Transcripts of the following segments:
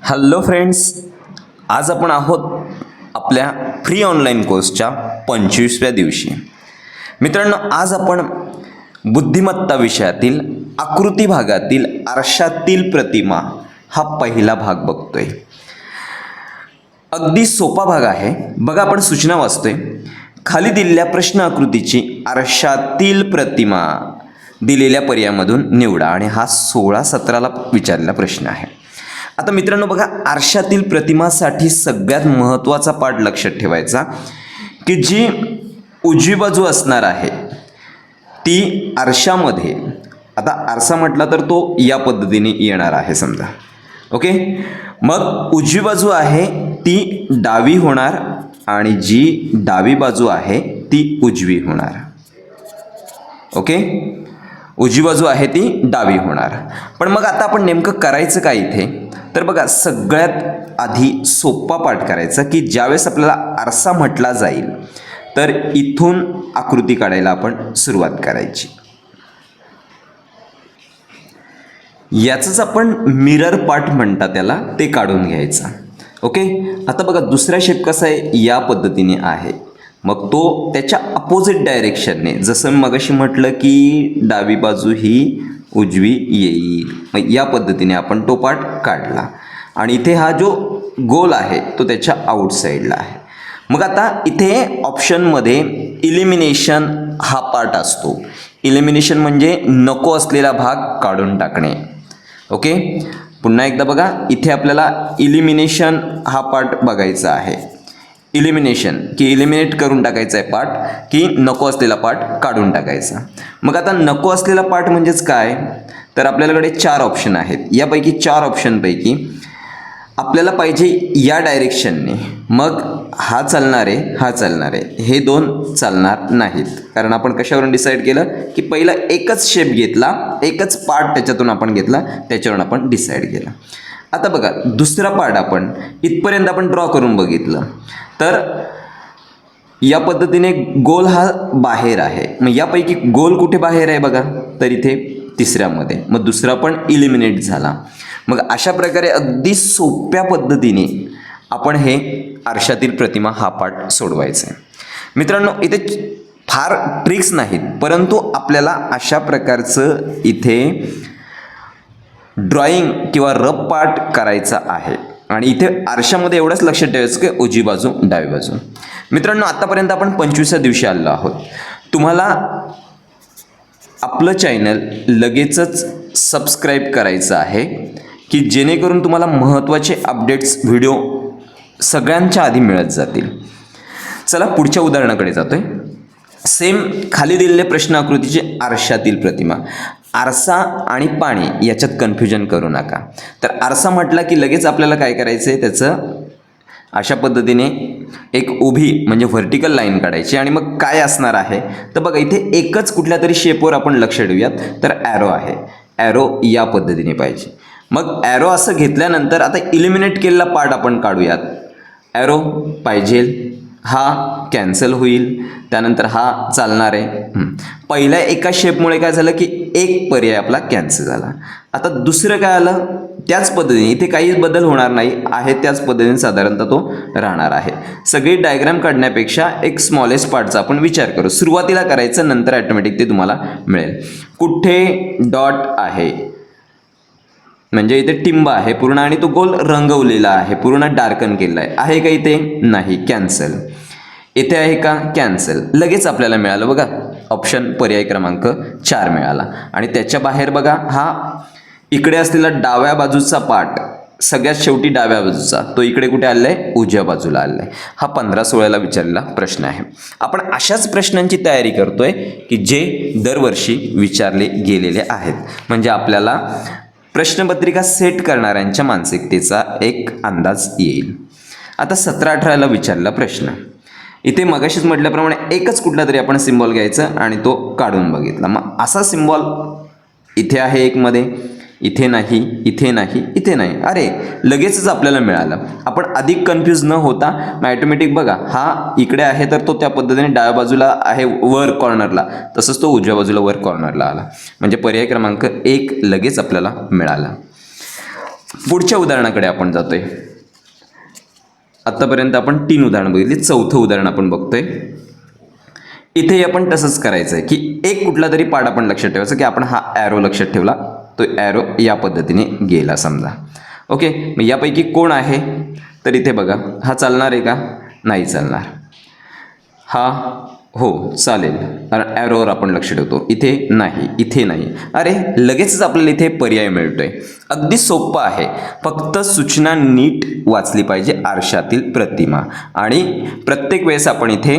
Hello friends, आज आपण आहोत आपल्या फ्री ऑनलाईन कोर्सच्या 25व्या दिवशी. मित्रांनो, आज आपण बुद्धिमत्ता विषयातील आकृती भागातील आरशातील प्रतिमा हा पहिला भाग बघतोय. अगदी सोपा भाग आहे. बघा, आपण सूचना वाचतोय. खाली दिलेल्या प्रश्न आकृतीची आरशातील प्रतिमा दिलेल्या पर्यायामधून निवडा. आणि हा 16-17ला विचारलेला प्रश्न आहे. आता मित्रांनो बघा, आरशातील प्रतिमासाठी सगळ्यात महत्त्वाचा पाठ लक्षात ठेवायचा की जी उजवी बाजू असणार आहे ती आरशामध्ये, आता आरसा म्हटला तर तो या पद्धतीने येणार आहे समजा. ओके, मग उजवी बाजू आहे ती डावी होणार आणि जी डावी बाजू आहे ती उजवी होणार. ओके, उजवी बाजू आहे ती डावी होणार. पण मग आता आपण नेमकं करायचं काय इथे, तर बघा, सगळ्यात आधी सोपा पाठ करायचा की ज्यावेळेस आपल्याला आरसा म्हटला जाईल तर इथून आकृती काढायला आपण सुरुवात करायची. याचंच आपण मिरर पार्ट म्हणतात त्याला, ते काढून घ्यायचा. ओके, आता बघा दुसरा शेप कसा आहे, या पद्धतीने आहे. मग तो त्याच्या अपोजिट डायरेक्शनने, जसं मगाशी म्हटलं की डावी बाजू ही उजवी येईल, मग या पद्धतीने आपण तो पार्ट काढला. आणि इथे हा जो गोल आहे तो त्याच्या आउटसाईडला आहे. मग आता इथे ऑप्शनमध्ये इलिमिनेशन हा पार्ट असतो. इलिमिनेशन म्हणजे नको असलेला भाग काढून टाकणे. ओके, पुन्हा एकदा बघा, इथे आपल्याला इलिमिनेशन हा पार्ट बघायचा आहे. इलिमिनेशन की इलिमिनेट करून टाकायचा आहे पार्ट, की नको असलेला पार्ट काढून टाकायचा. मग आता नको असलेला पार्ट म्हणजेच काय, तर आपल्याकडे 4 ऑप्शन आहेत. यापैकी 4 ऑप्शनपैकी आपल्याला पाहिजे या डायरेक्शनने. मग हा चालणार आहे, हा चालणार आहे, हे 2 चालणार नाहीत. कारण आपण कशावरून डिसाईड केलं की पहिला एकच शेप घेतला, एकच पार्ट त्याच्यातून आपण घेतला, त्याच्यावरून आपण डिसाईड केलं. आता बघा, दुसरा पार्ट आपण इथपर्यंत आपण ड्रॉ करून बघितलं तर या पद्धतीने गोल हा बाहेर आहे. मग यापैकी गोल कुठे बाहेर आहे बघा, तर इथे तिसऱ्यामध्ये. मग दुसरा पण इलिमिनेट झाला. मग अशा प्रकारे अगदी सोप्या पद्धतीने आपण हे आरशातील प्रतिमा हा पाठ सोडवायचा आहे. मित्रांनो, इथे फार ट्रिक्स नाहीत, परंतु आपल्याला अशा प्रकारचं इथे ड्रॉइंग किंवा रफ पार्ट करायचा आहे. आणि इथे आरशामध्ये एवढंच लक्षात ठेवायचं की उजवी बाजू डावी बाजू. मित्रांनो, आतापर्यंत आपण 25व्या दिवशी आलो आहोत. तुम्हाला आपलं चॅनल लगेचच सबस्क्राईब करायचं आहे की जेणेकरून तुम्हाला महत्त्वाचे अपडेट्स व्हिडिओ सगळ्यांच्या आधी मिळत जातील. चला पुढच्या उदाहरणाकडे जातोय. सेम खाली दिलेले प्रश्न आकृतीचे आरशातील प्रतिमा. आरसा आणि पाणी याच्यात कन्फ्युजन करू नका. तर आरसा म्हटला की लगेच आपल्याला काय करायचं आहे, त्याचं अशा पद्धतीने एक उभी म्हणजे व्हर्टिकल लाईन काढायची. आणि मग काय असणार आहे, तर बघा इथे एकच कुठल्या तरी शेपवर आपण लक्ष ठेवूयात. तर ॲरो आहे, ॲरो या पद्धतीने पाहिजे. मग ॲरो असं घेतल्यानंतर आता इलिमिनेट केलेला पार्ट आपण काढूयात. ॲरो पाहिजे, हा कॅन्सल होईल, त्यानंतर हा चालणार आहे. पहिल्या एका शेपमुळे काय झालं की एक पर्याय आपला कॅन्सल झाला. आता दुसरं काय आलं, त्याच पद्धतीने इथे काहीच बदल होणार नाही आहे, त्याच पद्धतीने साधारणतः तो राहणार आहे. सगळी डायग्राम काढण्यापेक्षा एक स्मॉलेस्ट पार्टचा आपण विचार करू. सुरुवातीला करायचं, नंतर ॲटोमॅटिक ते तुम्हाला मिळेल. कुठे डॉट आहे म्हणजे इथे टिंब आहे पूर्ण आणि तो गोल रंगवलेला आहे, पूर्ण डार्कन केलेला आहे का इथे, नाही, कॅन्सल. इथे आहे का, कॅन्सल. लगेच आपल्याला मिळालं बघा, ऑप्शन पर्याय क्रमांक 4 मिळाला. आणि त्याच्या बाहेर बघा, हा इकडे असलेला डाव्या बाजूचा पार्ट, सगळ्यात शेवटी डाव्या बाजूचा, तो इकडे कुठे आलेला आहे, उजव्या बाजूला आलेला आहे. हा 15-16ला विचारलेला प्रश्न आहे. आपण अशाच प्रश्नांची तयारी करतोय की जे दरवर्षी विचारले गेलेले आहेत. म्हणजे आपल्याला प्रश्नपत्रिका सेट करणाऱ्यांच्या मानसिकतेचा एक अंदाज येईल. आता 17-18ला विचारलेला प्रश्न. इथे मगाशीच म्हटल्याप्रमाणे एकच कुठला तरी आपण सिम्बॉल घ्यायचा आणि तो काढून बघितला. मग असा सिम्बॉल इथे आहे एक मध्ये, इथे नाही, इथे नाही, इथे नाही. अरे लगेचच आपल्याला मिळालं. आपण अधिक कन्फ्यूज न होता मग ॲटोमॅटिक बघा, हा इकडे आहे तर तो त्या पद्धतीने डाव्या बाजूला आहे वर कॉर्नरला, तसंच तो उजव्या बाजूला वर कॉर्नरला आला. म्हणजे पर्याय क्रमांक 1 लगेच आपल्याला मिळाला. पुढच्या उदाहरणाकडे आपण जातोय. आतापर्यंत आपण 3 उदाहरणं बघितली, चौथं उदाहरण आपण बघतोय. इथे आपण तसंच करायचं आहे की एक कुठला तरी पार्ट आपण लक्षात ठेवायचं की आपण हा ॲरो लक्षात ठेवला, तो ॲरो या पद्धतीने गेला समजा. ओके, मग यापैकी कोण आहे, तर इथे बघा हा चालणार आहे का, नाही चालणार. हा हो चालेल, कारण ॲरोवर आपण लक्ष ठेवतो. इथे नाही, इथे नाही. अरे लगेचच आपल्याला इथे पर्याय मिळतोय. अगदी सोपं आहे, फक्त सूचना नीट वाचली पाहिजे. आरशातील प्रतिमा, आणि प्रत्येक वेळेस आपण इथे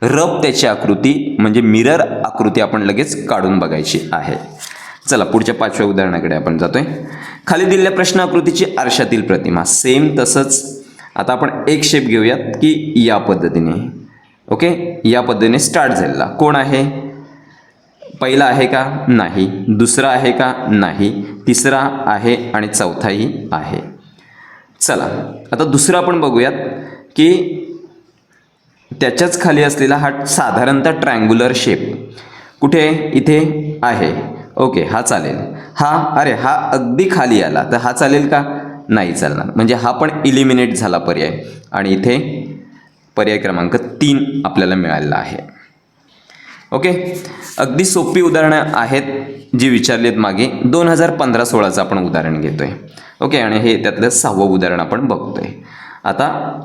रब त्याची आकृती म्हणजे मिरर आकृती आपण लगेच काढून बघायची आहे. चला पुढच्या 5व्या उदाहरणाकडे आपण जातोय. खाली दिलेल्या प्रश्न आकृतीची आरशातील प्रतिमा, सेम तसंच. आता आपण एक शेप घेऊयात की या पद्धतीने. ओके, या पद्धतीने स्टार्ट झालेला कोण आहे, पहिला आहे का, नाही. दुसरा आहे का, नाही. तिसरा आहे आणि चौथाही आहे. चला आता दुसरा आपण बघूयात की त्याच्याच खाली असलेला हा साधारणतः ट्रायंग्युलर शेप कुठे, इथे आहे. ओके, हा चालेल. हा, अरे हा अगदी खाली आला, तर हा चालेल का, नाही चालणार. म्हणजे हा पण इलिमिनेट झाला पर्याय, आणि इथे पर्याय क्रमांक 3 आपल्याला मिळालेला आहे. ओके, अगदी सोपी उदाहरणं आहेत जी विचारलीत मागे. 2015-16चं आपण उदाहरण घेतोय. ओके, आणि हे त्यातलं 6वं उदाहरण आपण बघतोय. आता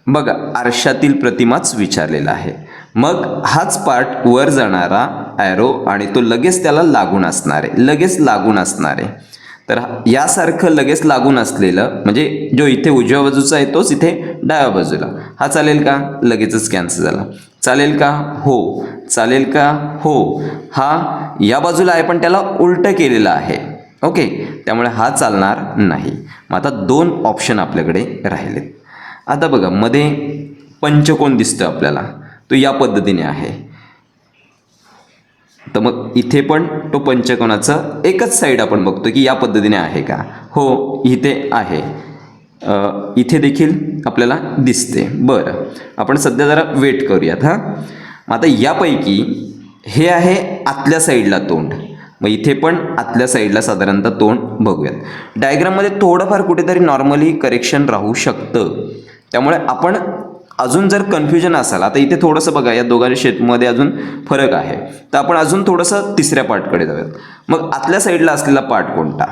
बघा, आरशातील प्रतिमाच विचारलेला आहे. मग हाच पार्ट वर जाणारा ॲरो आणि तो लगेच त्याला लागून असणार आहे, लगेच लागून असणार आहे. तर यासारखं लगेच लागून असलेलं म्हणजे जो इथे उजव्या बाजूचा आहे तोच इथे डाव्या बाजूला. हा चालेल का, लगेचच कॅन्सल झाला. चालेल का, हो. चालेल का, हो. हा या बाजूला आहे पण त्याला उलटं केलेलं आहे. ओके, त्यामुळे हा चालणार नाही. मग आता 2 ऑप्शन आपल्याकडे राहिलेत. आता बघा मध्ये पंचकोन दिसतो आपल्याला, तो या पद्धतीने आहे. तर मग इथे पण तो पंचकोनाचं एकच साईड आपण बघतो की या पद्धतीने आहे का, हो इथे आहे. इथे देखील आपल्याला दिसते. बरं, आपण सध्या जरा वेट करूयात. हां, मग आता यापैकी हे आहे आतल्या साईडला तोंड, मग इथे पण आतल्या साईडला साधारणतः तोंड बघूयात. डायग्राममध्ये थोडंफार कुठेतरी नॉर्मली करेक्शन राहू शकतं, त्यामुळे आपण अजून जर कन्फ्युजन असाल, आता इथे थोडंसं बघा या दोघांच्या शेपमध्ये अजून फरक आहे, तर आपण अजून थोडंसं तिसऱ्या पार्टकडे जाऊयात. मग आतल्या साईडला असलेला पार्ट कोणता,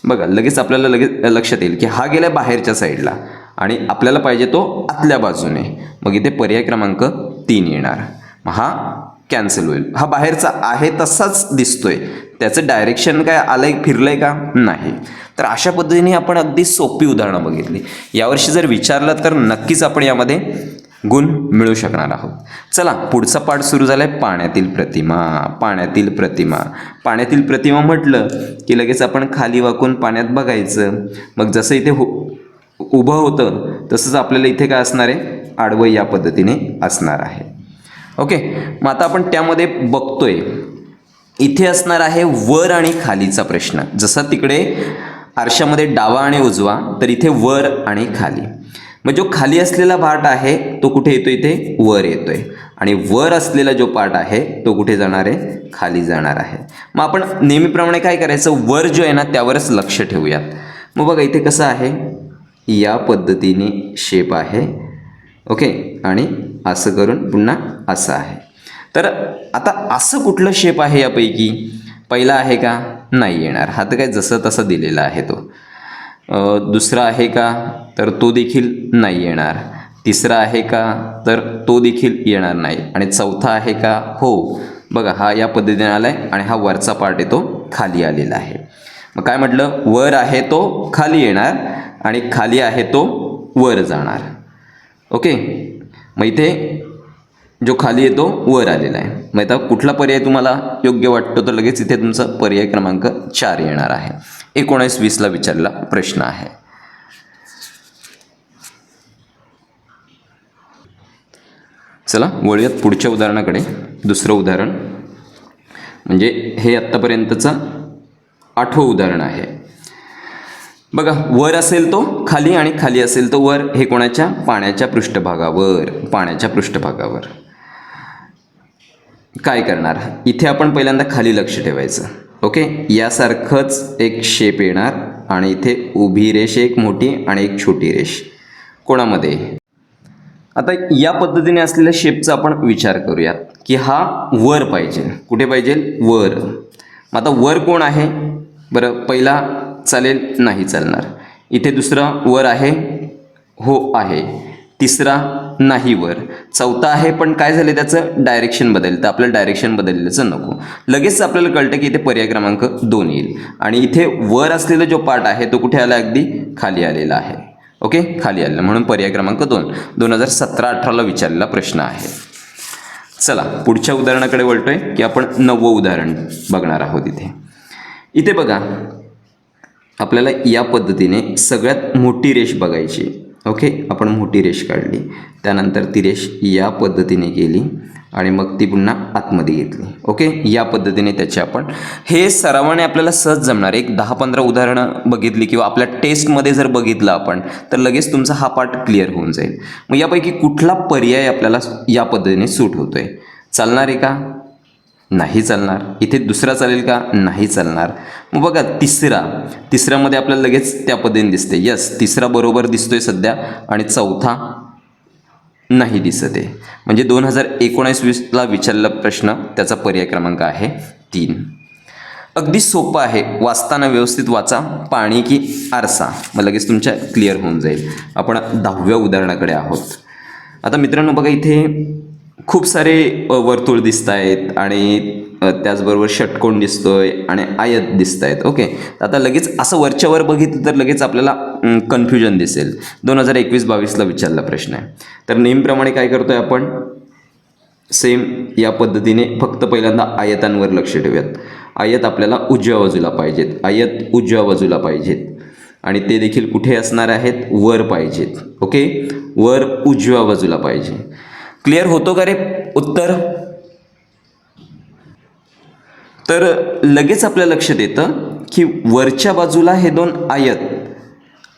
बघा लगेच आपल्याला लक्षात येईल की हा गेला बाहेरच्या साईडला आणि आपल्याला पाहिजे तो आतल्या बाजूने. मग इथे पर्याय क्रमांक 3 येणार. मग हा कॅन्सल होईल. हा बाहेरचा आहे तसाच दिसतोय, त्याचं डायरेक्शन काय आलंय, फिरलंय का, नाही. तर अशा पद्धतीने आपण अगदी सोपी उदाहरणं बघितली. यावर्षी जर विचारलं तर नक्कीच आपण यामध्ये गुण मिळू शकणार आहोत. चला पुढचा पाठ सुरू झालाय, पाण्यातील प्रतिमा. पाण्यातील प्रतिमा, पाण्यातील प्रतिमा म्हटलं की लगेच आपण खाली वाकून पाण्यात बघायचं. मग जसं इथे उभं होतं तसंच आपल्याला इथे काय असणार आहे, आडवं या पद्धतीने असणार आहे. ओके, मग आता आपण त्यामध्ये बघतोय इथे असणार आहे वर आणि खालीचा प्रश्न. जसा तिकडे आरशामध्ये डावा आणि उजवा, तर इथे वर आणि खाली. मग जो खाली असलेला पार्ट आहे तो कुठे येतोय, इथे वर येतोय, आणि वर असलेला जो पार्ट आहे तो कुठे जाणार आहे, खाली जाणार आहे. मग आपण नेहमीप्रमाणे काय करायचं, वर जो आहे ना त्यावरच लक्ष ठेवूयात. मग बघा इथे कसं आहे, या पद्धतीने शेप आहे. ओके, आणि असं करून पुन्हा असं आहे. तर आता असं कुठलं शेप आहे यापैकी, पहिला आहे का, नाही येणार. हा तर काय जसं तसं दिलेला आहे तो. दुसरा आहे का, तर तो देखील नाही येणार. तिसरा आहे का, तर तो देखील येणार नाही. आणि चौथा आहे का, हो. बघा हा या पद्धतीने आला आहे आणि हा वरचा पार्ट आहे तो खाली आलेला आहे. मग काय म्हटलं, वर आहे तो खाली येणार आणि खाली आहे तो वर जाणार. ओके, मग इथे जो खाली येतो वर आलेला आहे. मग आता कुठला पर्याय तुम्हाला योग्य वाटतो, तर लगेच इथे तुमचा पर्याय क्रमांक 4 येणार आहे. 19-20ला विचारलेला प्रश्न आहे. चला वळूयात पुढच्या उदाहरणाकडे. दुसरं उदाहरण म्हणजे हे आत्तापर्यंतचं 8वं उदाहरण आहे. बघा वर असेल तो खाली आणि खाली असेल तो वर. हे कोणाच्या, पाण्याच्या पृष्ठभागावर. पाण्याच्या पृष्ठभागावर काय करणार, इथे आपण पहिल्यांदा खाली लक्ष ठेवायचं. ओके, यासारखंच एक शेप येणार आणि इथे उभी रेष एक मोठी आणि एक छोटी रेष कोणामध्ये. आता या पद्धतीने असलेल्या शेपचा आपण विचार करूयात की हा वर पाहिजे. कुठे पाहिजे? वर. मग आता वर कोण आहे बरं? पहिला चालेल? नाही चालणार. इथे दुसरा वर आहे? हो आहे. तिसरा नाही वर. चौथा आहे पण काय झालं त्याचं डायरेक्शन बदललं, तर आपल्याला डायरेक्शन बदलल्याचं नको. लगेच आपल्याला कळतं की इथे पर्याय क्रमांक 2 येईल आणि इथे वर असलेला जो पार्ट आहे तो कुठे आला? अगदी खाली आलेला आहे. ओके, खाली आलेला, म्हणून पर्याय क्रमांक 2 2017-18ला विचारलेला प्रश्न आहे. चला पुढच्या उदाहरणाकडे वळतोय की आपण 9वं उदाहरण बघणार आहोत. इथे बघा, आपल्याला या पद्धतीने सगळ्यात मोठी रेष बघायची. ओके, आपण मोठी रेष काढली, त्यानंतर ती रेष या पद्धतीने गेली आणि मग ती पुन्हा आतमध्ये घेतली. ओके, या पद्धतीने त्याचे आपण हे सरावाने आपल्याला सहज जमणार. एक 10-15 उदाहरणं बघितली किंवा आपल्या टेस्टमध्ये जर बघितलं आपण तर लगेच तुमचा हा पार्ट क्लिअर होऊन जाईल. मग यापैकी कुठला पर्याय आपल्याला या पद्धतीने सूट होतोय? चालणार आहे का? नाही चालणार. इथे दुसरा चालेल का? नाही चालणार. मग बघा तिसऱ्यामध्ये आपल्याला लगेच त्या पद्धतीने दिसते. यस, तिसरा बरोबर दिसतोय सध्या आणि चौथा नाही दिसत आहे. म्हणजे 2019-20ला विचारलेला प्रश्न त्याचा पर्याय क्रमांक आहे 3. अगदी सोपं आहे, वाचताना व्यवस्थित वाचा. पाणी की आरसा, मग लगेच तुमच्या क्लिअर होऊन जाईल. आपण 10व्या उदाहरणाकडे आहोत. आता मित्रांनो बघा, इथे खूप सारे वर्तुळ दिसत आहेत आणि त्याचबरोबर षटकोन दिसतोय आणि आयत दिसत आहेत. ओके, आता लगेच असं वरच्यावर बघितलं तर लगेच आपल्याला कन्फ्युजन दिसेल. 2021-22ला विचारला प्रश्न आहे. तर नेहमीप्रमाणे काय करतोय आपण? सेम या पद्धतीने फक्त पहिल्यांदा आयतांवर लक्ष ठेवूयात. आयत आपल्याला उजव्या बाजूला पाहिजेत. आयत उजव्या बाजूला पाहिजेत आणि ते देखील कुठे असणार आहेत? वर पाहिजेत. ओके, वर उजव्या बाजूला पाहिजे. क्लिअर होतो का रे उत्तर? तर लगेच आपल्या लक्षात येतं की वरच्या बाजूला हे 2 आयत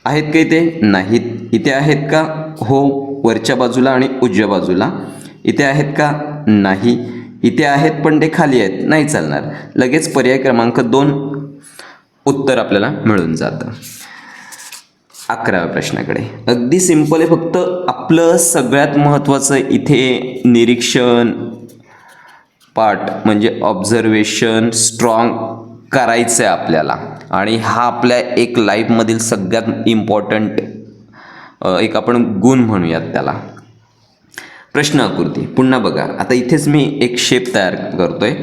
आहेत का? इथे नाहीत. इथे आहेत का? हो, वरच्या बाजूला आणि उजव्या बाजूला. इथे आहेत का? नाही. इथे आहेत पण ते खाली आहेत, नाही चालणार. लगेच पर्याय क्रमांक 2 उत्तर आपल्याला मिळून जातं. 11व्या प्रश्नाकडे. अगदी सिंपल आहे, फक्त आपलं सगळ्यात महत्त्वाचं इथे निरीक्षण पार्ट म्हणजे ऑब्झर्वेशन स्ट्रॉंग करायचं आहे आपल्याला. आणि हा आपल्या एक लाईफमधील सगळ्यात इम्पॉर्टंट एक आपण गुण म्हणूयात त्याला. प्रश्न आकृती पुन्हा बघा. आता इथेच मी एक शेप तयार करतोय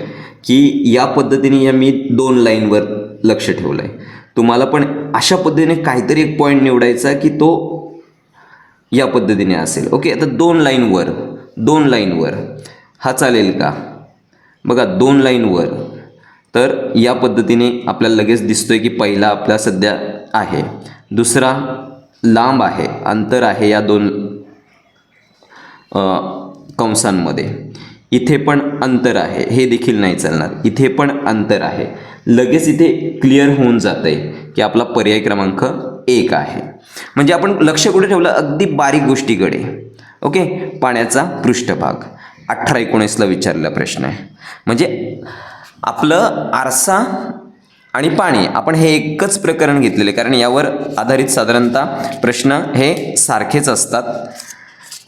की या पद्धतीने मी 2 लाईनवर लक्ष ठेवलं आहे. तुम्हाला पण अशा पद्धतीने काहीतरी एक पॉईंट निवडायचा की तो या पद्धतीने असेल. ओके, आता 2 लाईनवर हा चालेल का? बघा 2 लाईनवर, तर या पद्धतीने आपल्याला लगेच दिसतोय की पहिला आपला सध्या आहे, दुसरा लांब आहे, अंतर आहे या 2 कंसांमध्ये. इथे पण अंतर आहे, हे देखील नाही चालणार. इथे पण अंतर आहे. लगेच इथे क्लिअर होऊन जात आहे की आपला पर्याय क्रमांक 1 आहे. म्हणजे आपण लक्ष कुठे ठेवलं? अगदी बारीक गोष्टीकडे. ओके, पाण्याचा पृष्ठभाग 18-19ला विचारलेला प्रश्न आहे. म्हणजे आपलं आरसा आणि पाणी आपण हे एकच प्रकरण घेतलेले, कारण यावर आधारित साधारणतः प्रश्न हे सारखेच असतात.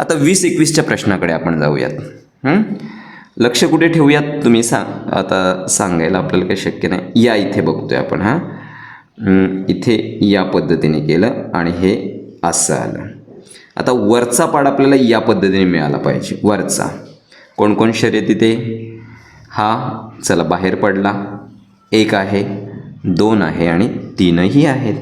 आता 20-21च्या प्रश्नाकडे आपण जाऊयात. लक्ष कुठे ठेवूयात तुम्ही आता सांगायला आपल्याला काही शक्य नाही. या इथे बघतोय आपण. इथे या पद्धतीने केलं आणि हे असं आलं. आता वरचा पार्ट आपल्याला या पद्धतीने मिळाला पाहिजे. वरचा कोणकोण शर्यत इथे? हा चला बाहेर पडला. 1 आहे, 2 आहे आणि 3ही आहेत.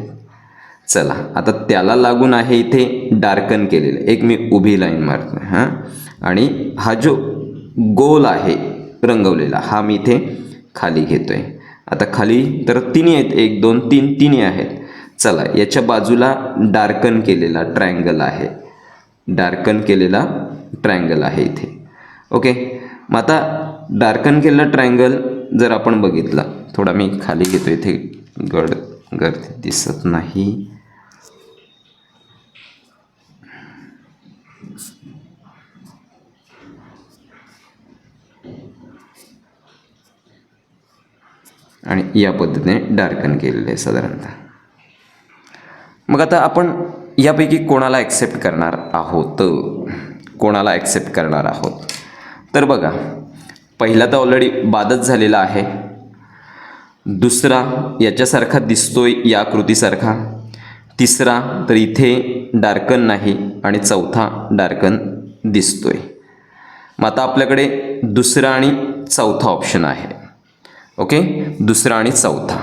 चला आता त्याला लागून आहे इथे डार्कन केलेलं. एक मी उभी लाईन मारतोय आणि हा जो गोल आहे रंगवलेला हा मी इथे खाली घेतोय. आता खाली तर 3 आहेत, 1 2 3 3 आहेत. चला याच्या बाजूला डार्कन केलेला ट्रायंगल आहे. इथे. ओके, मग आता डार्कन केलेला ट्रायंगल जर आपण बघितला, थोडा मी खाली घेतो, इथे गर्द दिसत नाही. आणि या पद्धतीने डार्कन केलेलं आहे साधारणतः. मग आता आपण यापैकी कोणाला ॲक्सेप्ट करणार आहोत, कोणाला ॲक्सेप्ट करणार आहोत? तर बघा, पहिला तर ऑलरेडी बादच झालेला आहे, दुसरा याच्यासारखा दिसतोय या आकृतीसारखा, तिसरा तर इथे डार्कन नाही आणि चौथा डार्कन दिसतोय. मग आता आपल्याकडे दुसरा आणि चौथा ऑप्शन आहे. ओके, दुसरा आणि चौथा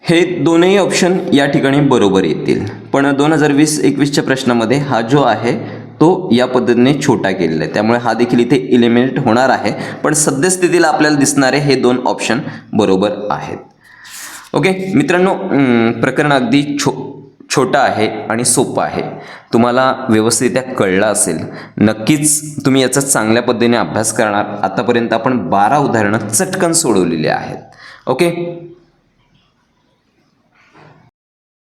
हे दोनही ऑप्शन या ठिकाणी बरोबर येतील. पण 2020-21च्या प्रश्नामध्ये हा जो आहे तो या पद्धतीने छोटा केलेला आहे, त्यामुळे हा देखील इथे इलिमिनेट होणार आहे. पण सद्यस्थितीला आपल्याला दिसणारे हे दोन ऑप्शन बरोबर आहेत. ओके मित्रांनो, प्रकरण अगदी छोटा आहे आणि सोपं आहे. तुम्हाला व्यवस्थितरित्या कळलं असेल. नक्कीच तुम्ही याचा चांगल्या पद्धतीने अभ्यास करणार. आतापर्यंत आपण 12 उदाहरणं चटकन सोडवलेली आहेत. ओके,